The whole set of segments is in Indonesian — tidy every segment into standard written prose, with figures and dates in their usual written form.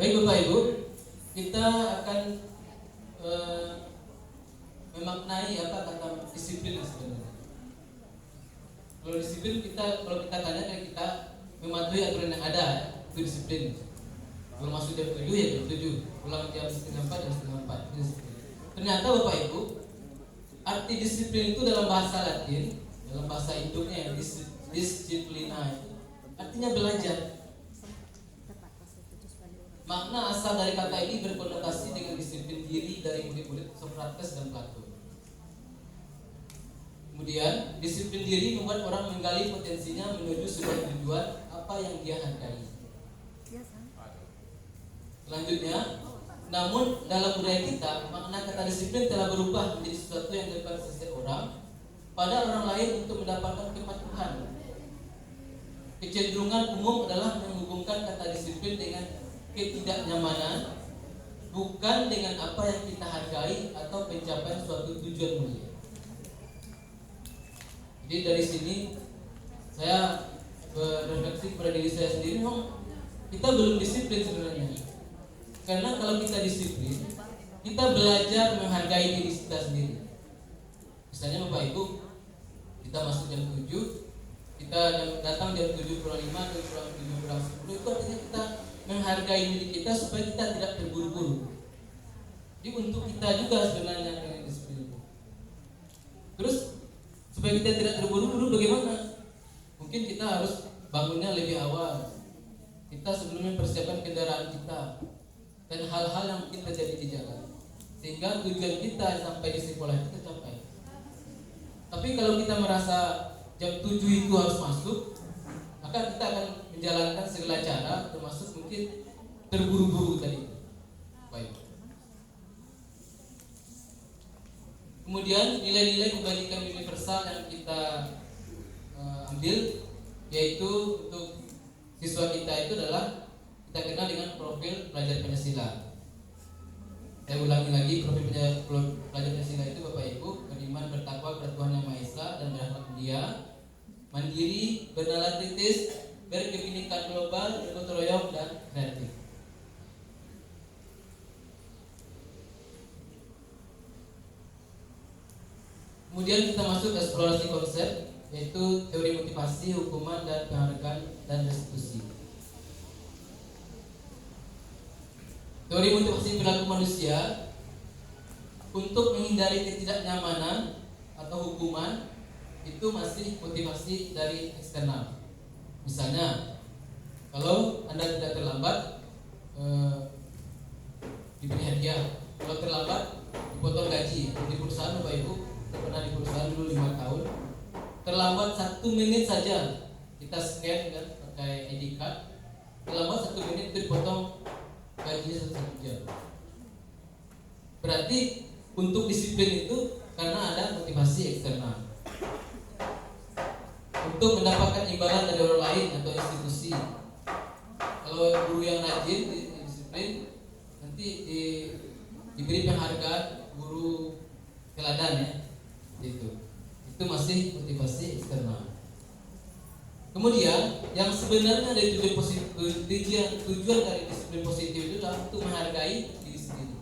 Baik Bapak Ibu, kita akan memaknai apa kata disiplin sebenarnya. Kalau disiplin kalau kita tanya kan kita mematuhi aturan yang ada, itu disiplin. Kalau masuk jam 7 ya jam 7, pulang jam setengah 4 jam setengah 4, itu disiplin. Ternyata Bapak Ibu, arti disiplin itu dalam bahasa Latin, dalam bahasa Indonya yang disiplina itu artinya belajar. Makna asal dari kata ini berkonotasi dengan disiplin diri dari murid-murid Sokrates dan Plato. Kemudian, disiplin diri membuat orang menggali potensinya menuju sebuah tujuan apa yang dia hargai. Selanjutnya, namun dalam budaya kita, makna kata disiplin telah berubah menjadi sesuatu yang dilakukan setiap orang pada orang lain untuk mendapatkan kepatuhan. Kecenderungan umum adalah menghubungkan kata disiplin dengan ketidaknyamanan, bukan dengan apa yang kita hargai atau pencapaian suatu tujuan mulia. Jadi dari sini saya berefleksi pada diri saya sendiri, memang kita belum disiplin sebenarnya. Karena kalau kita disiplin, kita belajar menghargai diri kita sendiri. Misalnya Bapak Ibu, kita masuk jam 7, kita datang jam 7.05 atau kurang 7.10, itu artinya kita menghargai diri kita supaya kita tidak terburu-buru. Jadi untuk kita juga sebenarnya yang disiplin. Terus supaya kita tidak terburu-buru bagaimana? Mungkin kita harus bangunnya lebih awal. Kita sebelumnya persiapkan kendaraan kita dan hal-hal yang mungkin terjadi di jalan, sehingga tujuan kita sampai di sekolah itu tercapai. Tapi kalau kita merasa jam 7 itu harus masuk, maka kita akan menjalankan segala cara, termasuk mungkin terburu-buru tadi. Baik. Kemudian nilai-nilai kebajikan universal yang kita ambil, yaitu untuk siswa kita itu adalah kita kenal dengan profil pelajar Pancasila. Saya ulangi lagi, profil pelajar Pancasila itu Bapak Ibu beriman bertakwa kepada Tuhan Yang Maha Esa dan berakhlak mulia, mandiri, bernalar kritis, berkebinekaan global, bergotong royong dan kreatif. Kemudian kita masuk eksplorasi konsep, yaitu teori motivasi, hukuman dan penghargaan dan restitusi. Teori motivasi perilaku manusia untuk menghindari ketidaknyamanan atau hukuman itu masih motivasi dari eksternal. Misalnya, kalau Anda tidak terlambat, diberi hadiah. Kalau terlambat, dipotong gaji. Di perusahaan Bapak Ibu, pernah di perusahaan dulu 5 tahun, terlambat 1 menit saja kita scan kan pakai ID card, terlambat 1 menit itu dipotong gaji 1 jam. Berarti untuk disiplin itu karena ada motivasi eksternal untuk mendapatkan imbalan dari orang lain atau institusi. Kalau guru yang rajin disiplin, nanti diberi penghargaan guru teladan ya. Itu masih motivasi eksternal. Kemudian yang sebenarnya dari tujuan dari disiplin positif itu adalah untuk menghargai diri sendiri.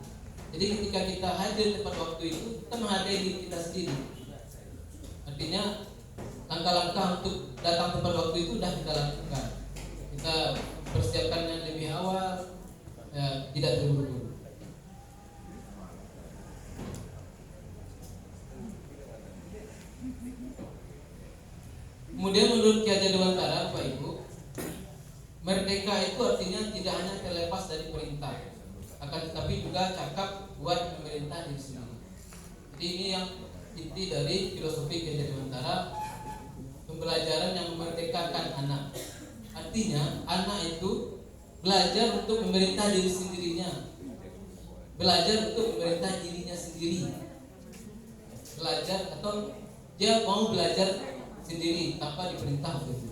Jadi ketika kita hadir tepat waktu itu, kita menghargai diri kita sendiri. Artinya langkah-langkah untuk datang tepat waktu itu sudah kita lakukan. Kita persiapkannya lebih awal, ya, tidak terburu-buru. Kemudian menurut Ki Hajar Dewantara, Bapak Ibu, merdeka itu artinya tidak hanya terlepas dari perintah, akan tetapi juga cakap buat memerintah diri sendiri. Jadi ini yang inti dari filosofi Ki Hajar Dewantara, pembelajaran yang memerdekakan anak. Artinya anak itu belajar untuk memerintah diri sendirinya, belajar untuk memerintah dirinya sendiri, belajar atau dia mau belajar sendiri tanpa diperintah gitu.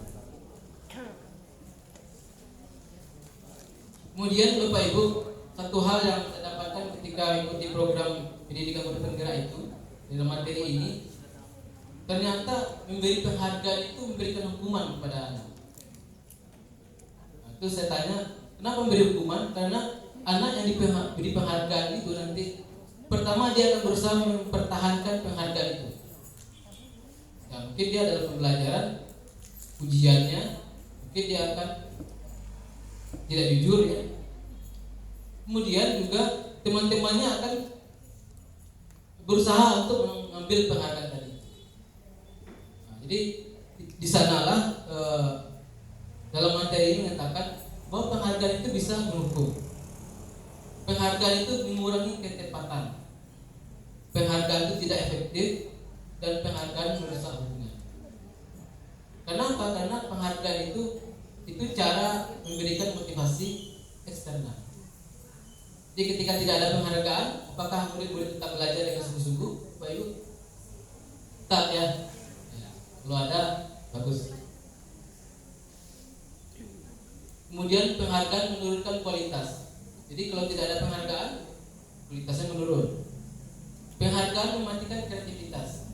Kemudian Bapak Ibu, satu hal yang saya dapatkan ketika ikuti program pendidikan berpenggerak itu dalam materi ini, ternyata memberi penghargaan itu memberikan hukuman kepada anak. Nah, itu saya tanya, Kenapa memberi hukuman? Karena anak yang diberi penghargaan itu nanti pertama dia akan berusaha mempertahankan penghargaan itu. Ya, mungkin dia dalam pembelajaran ujiannya, mungkin dia akan tidak jujur ya. Kemudian juga teman-temannya akan berusaha untuk mengambil penghargaan tadi. Nah, jadi di sanalah dalam materi ini mengatakan bahwa penghargaan itu bisa menghukum. Penghargaan itu mengurangi ketepatan. Penghargaan itu tidak efektif dan penghargaan merusak hubungan. Kenapa? Karena penghargaan itu cara memberikan motivasi eksternal. Jadi ketika tidak ada penghargaan, apakah murid-murid tetap belajar dengan sungguh-sungguh? Pak Ibu? Tetap ya. Kalau ada, bagus. Kemudian penghargaan menurunkan kualitas. Jadi kalau tidak ada penghargaan, kualitasnya menurun. Penghargaan mematikan kreativitas.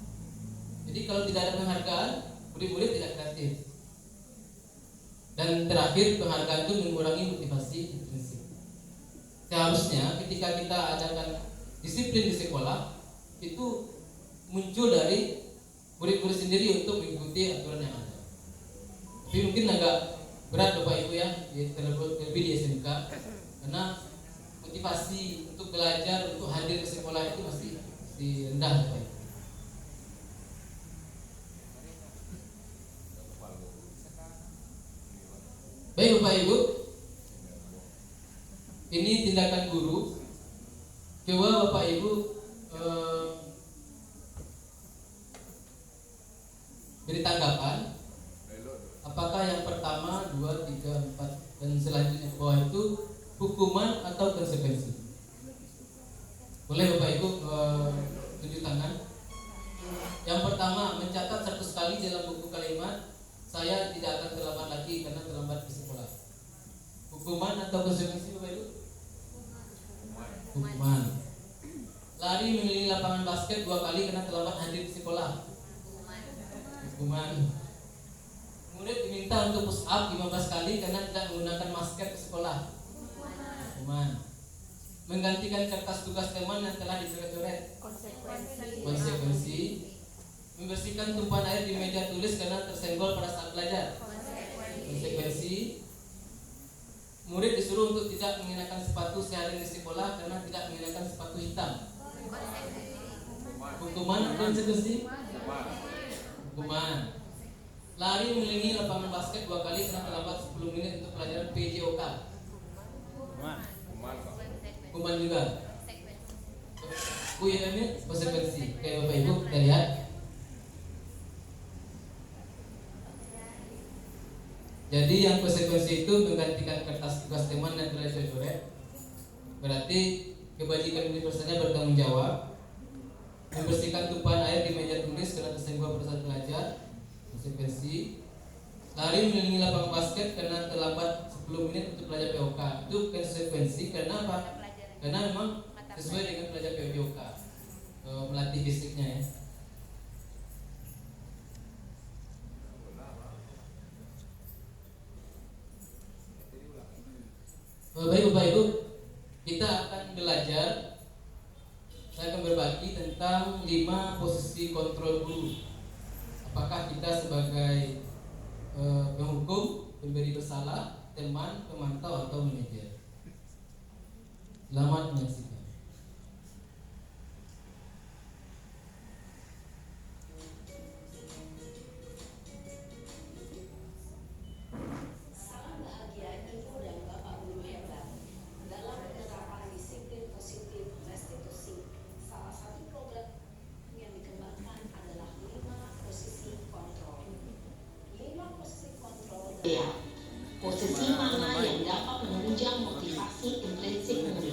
Jadi kalau tidak ada penghargaan, murid-murid tidak kreatif. Dan terakhir, penghargaan itu mengurangi motivasi intrinsik. Seharusnya ketika kita adakan disiplin di sekolah, itu muncul dari murid-murid sendiri untuk mengikuti aturan yang ada. Tapi mungkin agak berat Bapak Ibu ya, terlebih di SMK, karena motivasi untuk belajar, untuk hadir ke sekolah itu masih rendah Bapak Ibu. Baik Bapak Ibu, ini tindakan guru. Coba Bapak Ibu beri tanggapan. Apakah yang pertama, 2, 3, 4 dan selanjutnya ke bawah itu hukuman atau konsekuensi? Boleh Bapak Ibu tunjuk tangan. Yang pertama, mencatat 100 kali dalam buku kalimat, saya tidak akan terlambat lagi karena terlambat ke sekolah. Hukuman atau konsekuensi Bapak Ibu? Hukuman. Lari mengelilingi lapangan basket 2 kali karena terlambat hadir di sekolah. Hukuman. Murid diminta untuk push up 15 kali karena tidak menggunakan masker ke sekolah. Hukuman. Menggantikan kertas tugas teman yang telah dicoret-coret. Konsekuensi. Membersihkan tumpahan air di meja tulis karena tersenggol pada saat belajar. Konsekuensi. Murid disuruh untuk tidak mengenakan sepatu sehari di sekolah karena tidak mengenakan sepatu hitam. Hukuman. Konsekuensi. Hukuman. Lari mengelilingi lapangan basket 2 kali karena terlambat 10 menit untuk pelajaran PJOK. Hukuman juga. Ini konsekuensi. Oke Bapak Ibu, kita lihat. Jadi yang konsekuensi itu menggantikan kertas tugas teman yang telah dicoret. Berarti kebajikan universalnya bertanggung jawab. Membersihkan tumpahan air di meja tulis karena tersenggol pada saat belajar. Konsekuensi. Lari mengelilingi lapangan basket karena terlambat 10 menit untuk belajar POK. Itu konsekuensi karena apa? Karena memang sesuai dengan belajar POK, melatih fisiknya ya. Baik Bapak Ibu, kita akan belajar. Saya akan berbagi tentang 5 posisi kontrol guru. Apakah kita sebagai penghukum, pemberi bersalah, teman, pemantau atau manajer? Selamat menyaksikan. Salam bahagia Ibu dan Bapak Guru hebat. Dalam penerapan disiplin positif restitusi, salah satu program yang dikembangkan adalah 5 posisi kontrol. 5 posisi kontrol. Ya, posisi mana yang dapat menunjang motivasi intrinsik murid?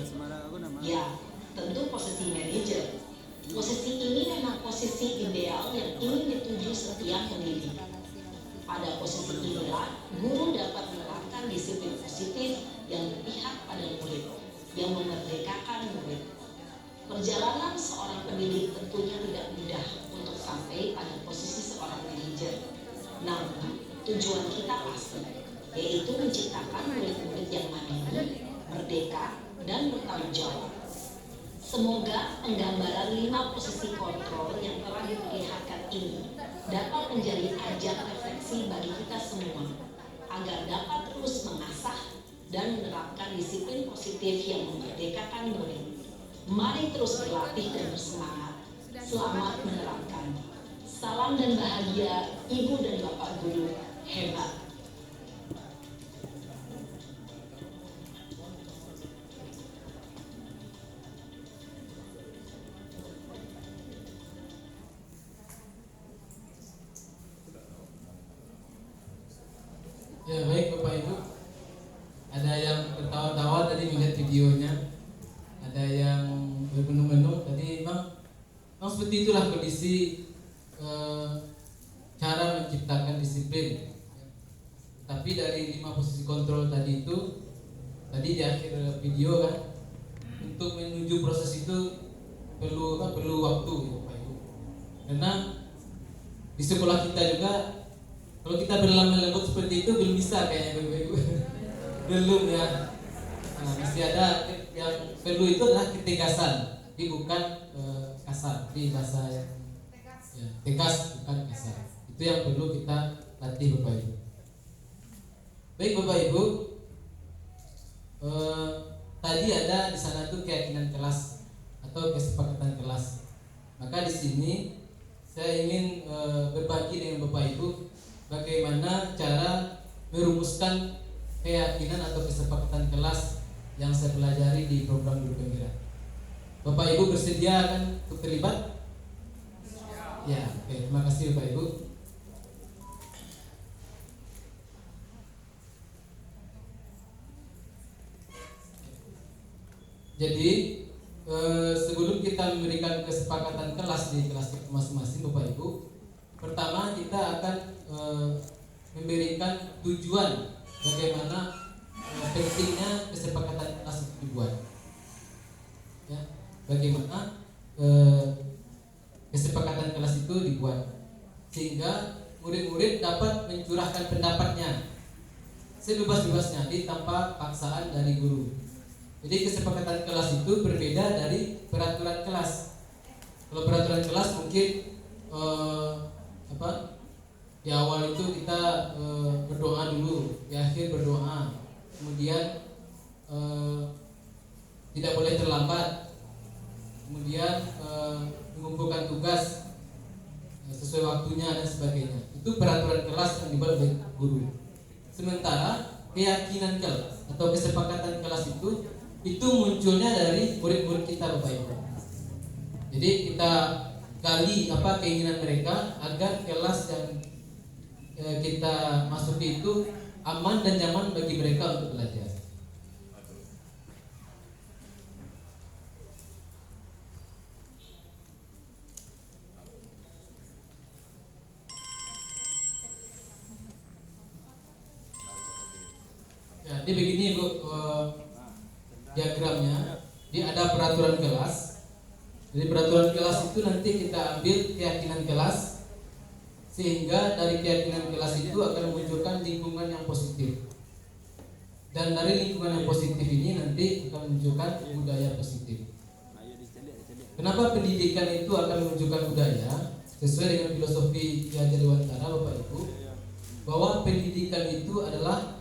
Ya, tentu posisi manajer. Posisi ini memang posisi ideal yang ingin dituju setiap pendidik. Pada posisi inilah, guru dapat menerapkan disiplin positif yang berpihak pada murid, yang memerdekakan murid. Perjalanan seorang pendidik tentunya tidak mudah untuk sampai pada posisi seorang manajer. Namun, tujuan kita pasti. yaitu menciptakan murid-murid yang mandiri, merdeka, dan bertanggung jawab. Semoga penggambaran 5 posisi kontrol yang telah diperlihatkan ini dapat menjadi ajang refleksi bagi kita semua, agar dapat terus mengasah dan menerapkan disiplin positif yang memerdekakan murid. Mari terus berlatih dan bersemangat. Selamat menerapkan. Salam dan bahagia Ibu dan Bapak Guru hebat. Ya baik Bapak Ibu, ada yang tertawa-tawa tadi melihat videonya, ada yang berbendung-bendung tadi. Memang seperti itulah kondisi cara menciptakan disiplin. Tapi dari 5 posisi kontrol tadi itu, tadi di akhir video kan, untuk menuju proses itu perlu waktu ya Bapak Ibu. Karena di sekolah kita juga, kalau kita berlama lembut seperti itu belum bisa kayaknya Bapak Ibu. Belum ya. Nah, masih ada yang perlu itu adalah ketegasan, jadi bukan kasar, di bahasa yang ya, tegas bukan kasar. Itu yang perlu kita latih Bapak Ibu. Baik Bapak Ibu, tadi ada di sana tuh keyakinan kelas atau kesepakatan kelas. Maka di sini saya ingin berbagi dengan Bapak Ibu bagaimana cara merumuskan keyakinan atau kesepakatan kelas yang saya pelajari di program Guru Penggerak. Bapak Ibu bersedia kan untuk terlibat? Ya, oke, terima kasih Bapak Ibu. Jadi sebelum kita memberikan kesepakatan kelas di kelas masing-masing Bapak Ibu, pertama kita akan memberikan tujuan bagaimana pentingnya kesepakatan kelas itu dibuat. Ya, bagaimana kesepakatan kelas itu dibuat sehingga murid-murid dapat mencurahkan pendapatnya sebebas-bebasnya tanpa paksaan dari guru. Jadi kesepakatan kelas itu berbeda dari peraturan kelas. Kalau peraturan kelas mungkin di awal itu kita berdoa dulu, di akhir berdoa, kemudian tidak boleh terlambat, kemudian mengumpulkan tugas sesuai waktunya dan sebagainya. Itu peraturan kelas yang dibuat oleh guru. Sementara keyakinan kelas atau kesepakatan kelas itu munculnya dari murid-murid kita Bapak Ibu. Jadi kita gali keinginan mereka agar kelas yang kita masuki itu aman dan nyaman bagi mereka untuk belajar. Jadi begini Bu, diagramnya. Dia ada peraturan kelas. Jadi peraturan kelas itu nanti kita ambil keyakinan kelas, sehingga dari keyakinan kelas itu akan memunculkan lingkungan yang positif. Dan dari lingkungan yang positif ini nanti akan memunculkan budaya positif. Kenapa pendidikan itu akan memunculkan budaya? Sesuai dengan filosofi Ki Hajar Dewantara Bapak Ibu, bahwa pendidikan itu adalah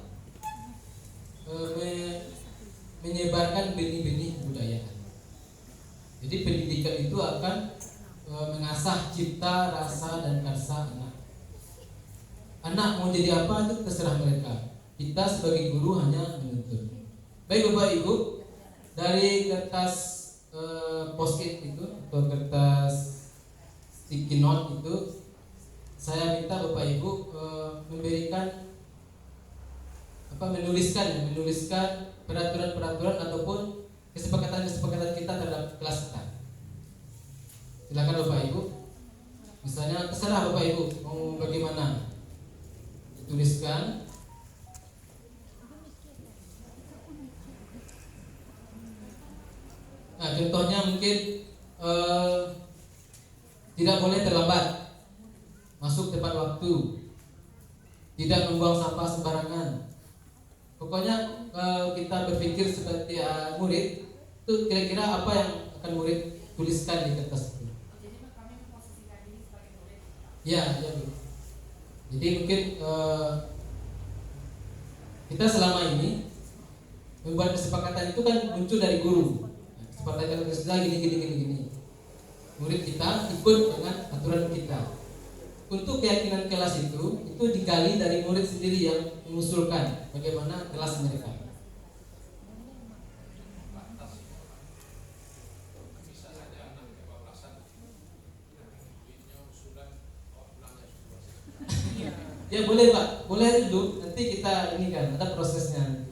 menyebarkan benih-benih kebudayaan. Jadi pendidikan itu akan mengasah cipta, rasa, dan karsa anak. Anak mau jadi apa itu terserah mereka. Kita sebagai guru hanya menuntun. Baik Bapak Ibu, dari kertas post-it itu atau kertas sticky note itu, saya minta Bapak Ibu memberikan menuliskan peraturan-peraturan ataupun kesepakatan-kesepakatan kita terhadap kelas kita. Silakan Bapak Ibu. Misalnya terserah Bapak Ibu mau bagaimana, dituliskan. Nah, contohnya mungkin tidak boleh terlambat, masuk tepat waktu, tidak membuang sampah sembarangan, Pokoknya kita berpikir seperti murid, itu kira-kira apa yang akan murid tuliskan di kertas itu. Jadi kami memposisikan diri sebagai murid. Ya, Bu. Jadi mungkin kita selama ini membuat kesepakatan itu kan muncul dari guru. Kesepakatan kita gini. Murid kita ikut dengan aturan kita. Untuk keyakinan kelas itu digali dari murid sendiri yang mengusulkan bagaimana kelas mereka. Ya boleh Pak, boleh dulu. Nanti kita ini kan ada prosesnya nanti.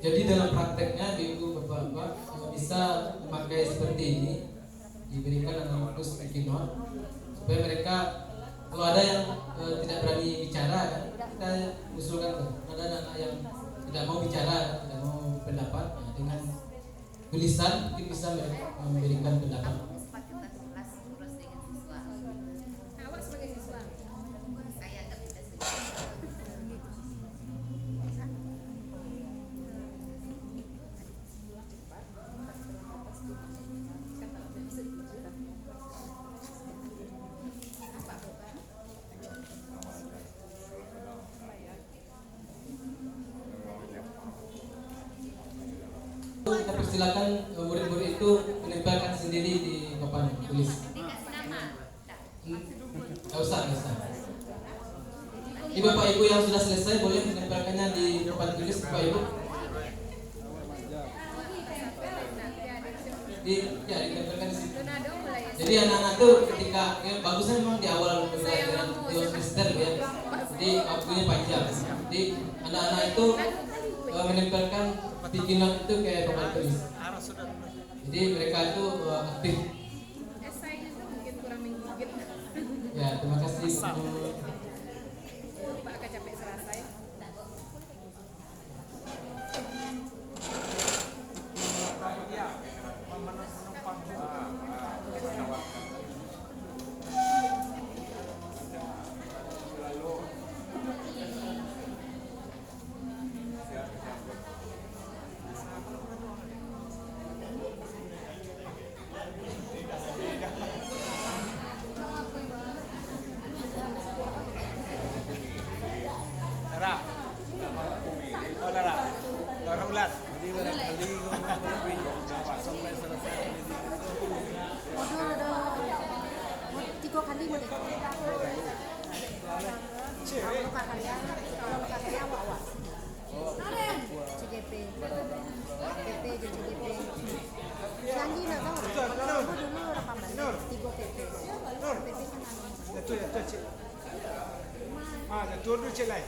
Jadi dalam prakteknya ibu bapak bisa memakai seperti ini, diberikan anonymous sticky note supaya mereka kalau ada yang tidak berani bicara kan, kita usulkan tuh ada anak yang tidak mau bicara, tidak mau pendapat, nah, dengan tulisan mungkin bisa mereka memberikan pendapat. Awak sebagai siswa. Saya tak bisa Kita persilakan murid-murid itu menempelkan sendiri di papan tulis. Nggak usah. Ini bapak ibu yang sudah selesai boleh menempelkannya di papan tulis bapak ibu. Ditempelkan di situ. Jadi anak-anak tuh ketika bagusnya memang di awal pembelajaran di semester ya. Jadi waktunya panjang. Jadi anak-anak itu menempelkan sticky note itu kayak papan tulis. Jadi mereka itu aktif. Esainya tuh mungkin kurang menggigit. Ya, terima kasih. Pak agak capek selesai. Tur tu cik lai.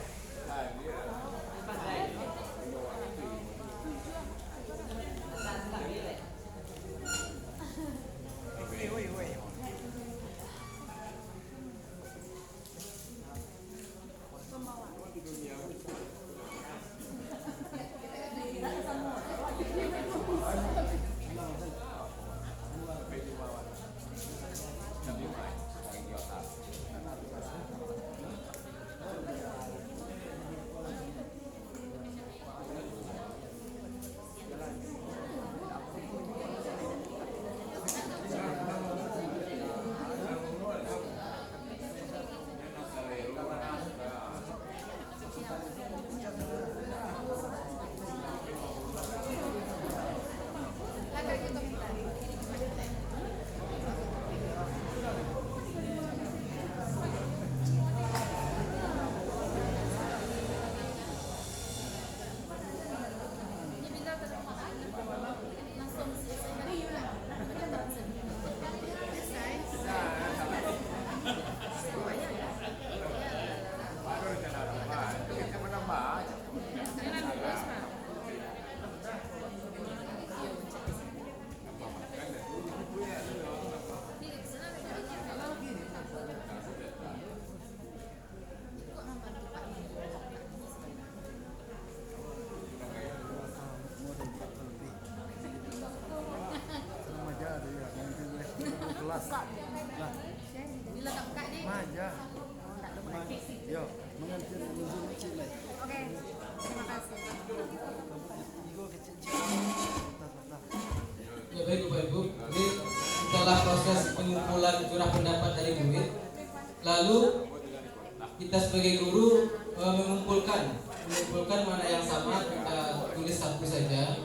Bila tak buka ni. Maja. Tak ada lagi. Yo, mengerti menunjuk kecil lah. Oke, terima kasih. Igo kecil-kecil. Ya baik Bapak Ibu, jadi setelah proses pengumpulan curah pendapat dari murid, lalu kita sebagai guru mengumpulkan mana yang sama, kita tulis satu saja.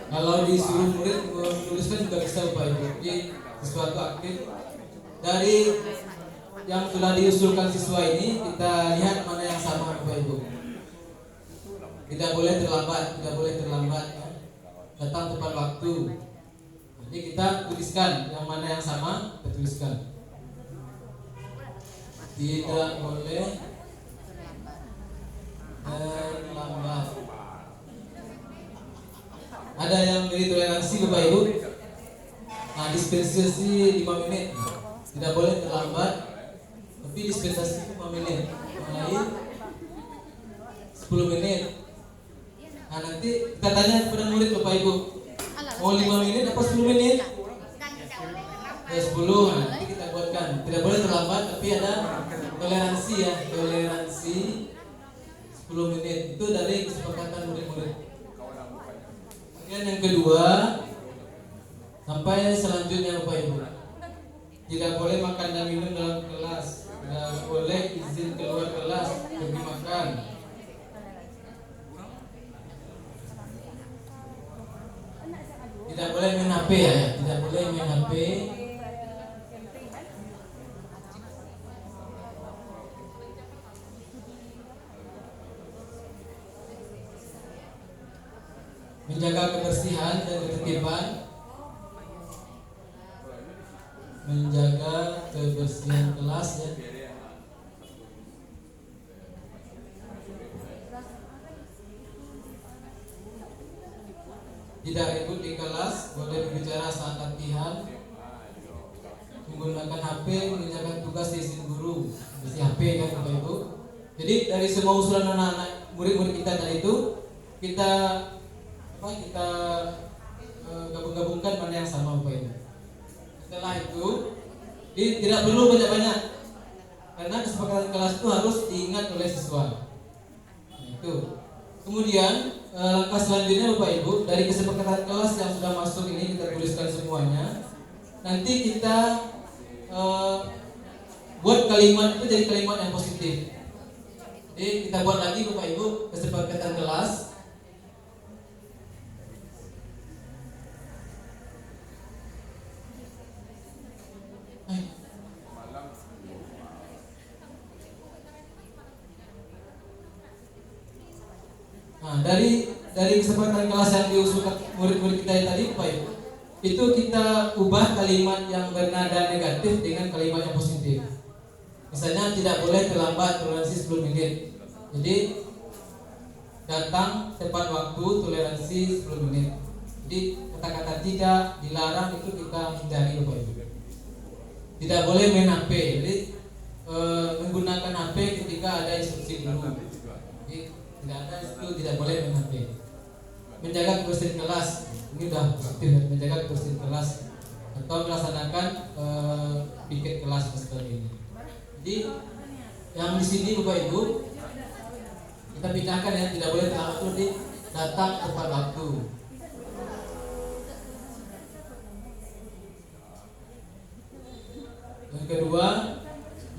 Kalau disuruh murid menuliskan juga bisa Bapak Ibu. Jadi sesuatu aktif dari yang telah diusulkan siswa ini, kita lihat mana yang sama Bapak Ibu. Tidak boleh terlambat ya. Datang tepat waktu. Jadi kita tuliskan yang mana yang sama, kita tuliskan. Tidak boleh terlambat. Ada yang beri toleransi Bapak Ibu. Nah, dispensasi 5 menit. Tidak boleh terlambat. Tapi dispensasi 5 menit. Yang lain 10 menit. Nah, nanti kita tanya kepada murid Bapak Ibu. Mau 5 menit apa 10 menit? Ya 10. Nah, nanti kita buatkan. Tidak boleh terlambat tapi ada toleransi ya. Toleransi 10 menit. Itu dari kesepakatan murid-murid. Kemudian yang kedua, sampai selanjutnya Bapak Ibu, tidak boleh makan dan minum dalam kelas, tidak boleh izin keluar kelas pergi makan. Tidak boleh main HP ya, tidak boleh main HP. Menjaga kebersihan dan ketertiban. Menjaga kebersihan kelas ya. Tidak ribut di kelas, boleh berbicara saat latihan. Menggunakan HP, mengerjakan tugas di izin guru. Mesti HP kan Bapak Ibu. Jadi dari semua usulan anak-anak murid-murid kita tadi itu, kita gabung-gabungkan mana yang sama Bapak Ibu. Setelah itu tidak perlu banyak-banyak, karena kesepakatan kelas itu harus diingat oleh siswa. Nah, itu. Kemudian langkah selanjutnya Bapak Ibu, dari kesepakatan kelas yang sudah masuk ini kita tuliskan semuanya. Nanti kita buat kalimat itu jadi kalimat yang positif. Jadi kita buat lagi Bapak Ibu kesepakatan kelas. Nah, dari kesepakatan kelas yang diusulkan murid-murid kita yang tadi Bapak Ibu, itu kita ubah kalimat yang bernada negatif dengan kalimat yang positif. Misalnya tidak boleh terlambat, toleransi 10 menit. Jadi datang tepat waktu, toleransi 10 menit. Jadi kata-kata tidak, dilarang itu kita hindari Bapak Ibu. Tidak boleh main HP. Jadi menggunakan HP ketika ada instruksi guru. Jadi tidak ada itu, tidak boleh main HP. Menjaga kebersihan kelas, ini sudah positif. Menjaga kebersihan kelas atau melaksanakan piket kelas seperti ini. Jadi yang di sini Bapak Ibu kita pindahkan ya, tidak boleh terlambat, di datang tepat waktu. Yang kedua,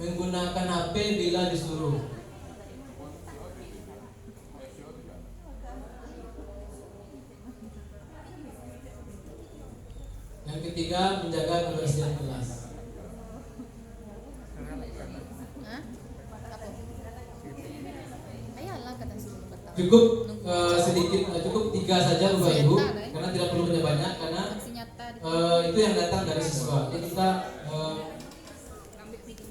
menggunakan HP bila disuruh. Yang ketiga, menjaga kebersihan kelas. Cukup sedikit, cukup 3 saja Bapak Ibu, karena tidak perlu banyak-banyak, karena itu yang datang dari siswa. Jadi kita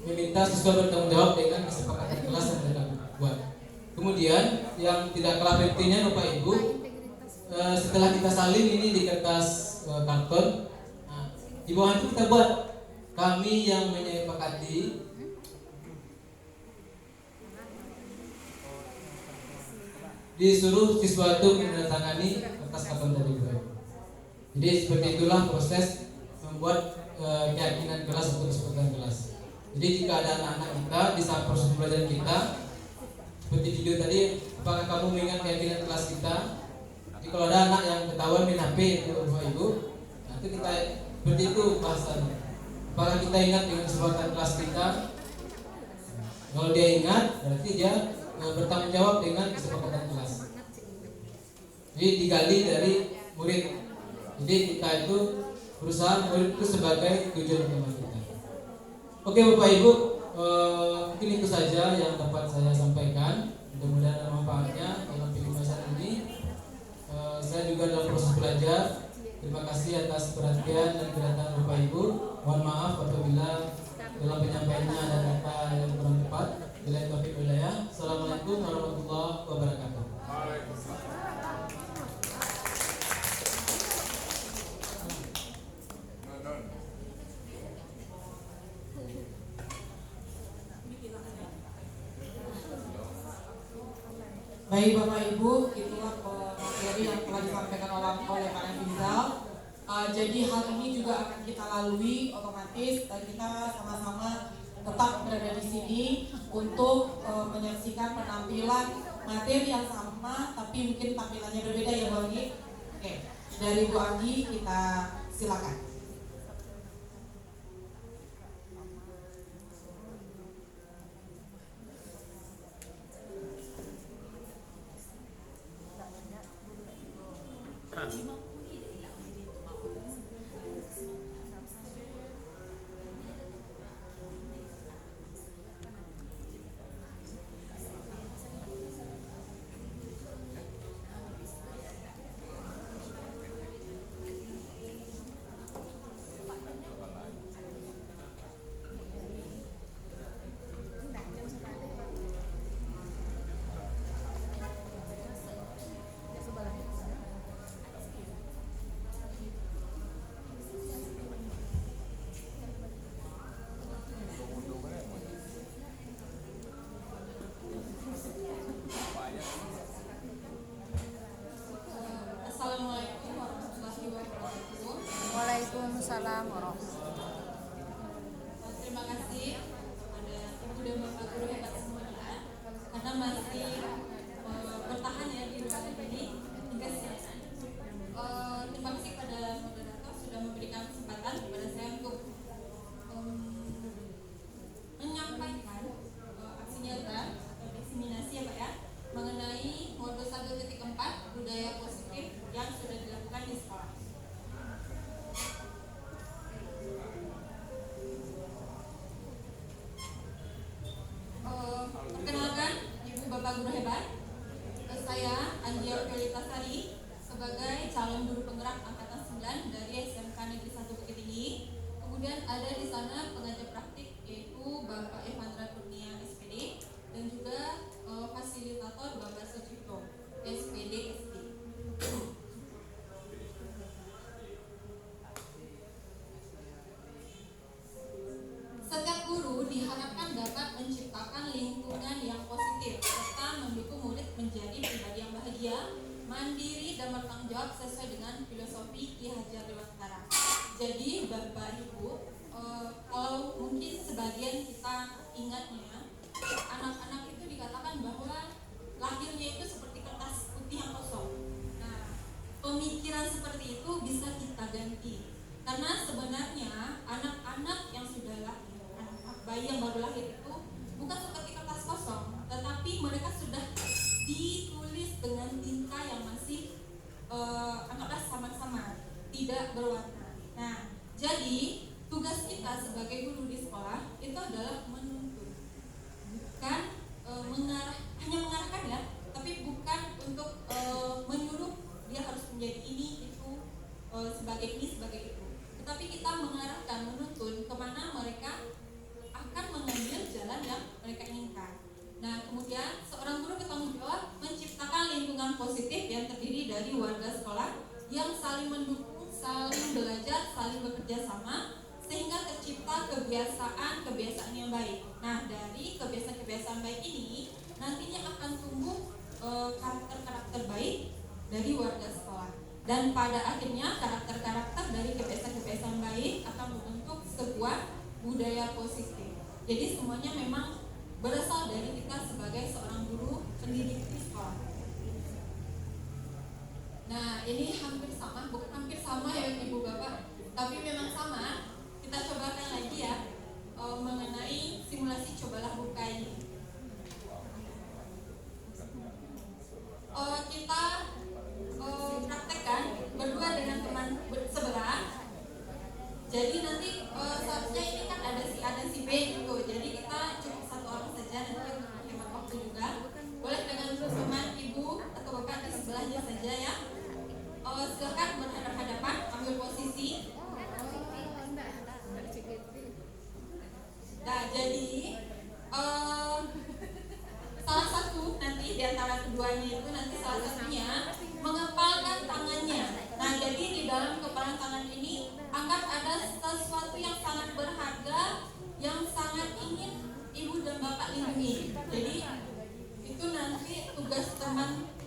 meminta siswa bertanggung jawab dengan kesepakatan kelas yang mereka buat. kemudian yang tidak kalah pentingnya Bapak Ibu, setelah kita salin ini di kertas karton, nah, di bawah itu kita buat kami yang menyepakati disuruh siswa itu menandatangani kertas karton tadi Bapak Ibu. Jadi seperti itulah proses membuat keyakinan kelas atau kesepakatan kelas. Jadi jika ada anak-anak kita di saat proses pembelajaran kita, seperti video tadi, apakah kamu mengingat keyakinan kelas kita? Jadi kalau ada anak yang ketahuan main HP itu Bapak Ibu, nanti kita seperti itu bahasannya. Apakah kita ingat dengan kesepakatan kelas kita? Kalau dia ingat, berarti dia bertanggung jawab dengan kesepakatan kelas. Jadi digali dari murid. Jadi kita itu berusaha murid itu sebagai tujuan utama kita. Oke Bapak Ibu, mungkin itu saja yang dapat saya sampaikan. Mudah-mudahan ada manfaatnya dalam pembahasan ini. Saya juga dalam proses belajar. Terima kasih atas perhatian dan kedatangan Bapak Ibu. Mohon maaf apabila dalam penyampaiannya ada kata yang kurang tepat. Bila taufiq hidayah. Assalamualaikum warahmatullahi wabarakatuh. Baik Bapak Ibu, itulah materi yang telah disampaikan oleh Pak Rizal. Jadi hal ini juga akan kita lalui otomatis dan kita sama-sama tetap berada di sini untuk menyaksikan penampilan materi yang sama tapi mungkin tampilannya berbeda ya Bu Anggi. Oke, dari Bu Anggi kita silakan. Assalamualaikum warahmatullahi wabarakatuh. Waalaikumsalam warahmatullahi wabarakatuh. Terima kasih kepada Ibu dan Bapak guru hebat semuanya karena masih bertahan ya di ruangan ini hingga siang. Terima kasih kepada moderator sudah memberikan kesempatan kepada saya untuk menyampaikan aksi nyata atau diseminasi ya Pak ya mengenai modul 1.4 budaya positif yang sudah dilakukan di sekolah. Perkenalkan Ibu Bapak guru hebat, saya Andia Felitasari sebagai calon guru penggerak angkatan 9 dari SMK Negeri 1 Bukit Tinggi. Kemudian ada di sana pengajar praktik yaitu Bapak Evandra Kurnia SPD dan juga fasilitator Bapak Sucipto SPD SD. Setiap guru diharapkan dapat menciptakan lingkungan yang positif serta mendukung murid menjadi pribadi yang bahagia, mandiri dan bertanggung jawab sesuai dengan filosofi Ki Hajar Dewantara. Jadi Bapak Ibu, kalau mungkin sebagian kita ingatnya, anak-anak itu dikatakan bahwa lahirnya itu seperti kertas putih yang kosong. Nah, pemikiran seperti itu bisa kita ganti. Karena sebenarnya anak-anak yang sudah lahir, bayi yang baru lahir itu bukan seperti kertas kosong, tetapi mereka sudah ditulis dengan tinta yang masih anggaplah samar-samar, tidak berwarna. Nah, jadi tugas kita sebagai guru di sekolah itu adalah menuntun, bukan hanya mengarahkan ya, tapi bukan untuk menyuruh dia harus menjadi ini itu sebagai ini sebagai itu, tetapi kita mengarahkan, menuntun kemana mereka akan mengambil jalan yang mereka inginkan. Nah, kemudian seorang guru bertanggung jawab bersama sehingga tercipta kebiasaan-kebiasaan yang baik. Nah, dari kebiasaan-kebiasaan baik ini nantinya akan tumbuh karakter-karakter baik dari warga sekolah. Dan pada akhirnya karakter-karakter dari kebiasaan-kebiasaan baik akan membentuk sebuah budaya positif. Jadi semuanya memang berasal dari kita sebagai seorang guru pendidik di sekolah. Nah, ini hampir sama, bukan hampir sama ya Ibu Bapak, tapi memang sama. Kita cobakan lagi ya mengenai simulasi cobalah buka ini. Kita praktekkan berdua dengan teman sebelah. Jadi nanti seharusnya ini kan ada si A dan si B gitu. Jadi kita cukup satu orang saja nanti untuk menghemat waktu juga. Boleh dengan teman ibu atau bapak di sebelahnya saja ya. Silakan berhadapan-hadapan, ambil posisi. Nah, jadi salah satu nanti di antara keduanya itu nanti salah satunya mengepalkan tangannya. Nah, jadi di dalam kepalan tangan ini anggap ada sesuatu yang sangat berharga yang sangat ingin ibu dan bapak lindungi. Jadi itu nanti tugas teman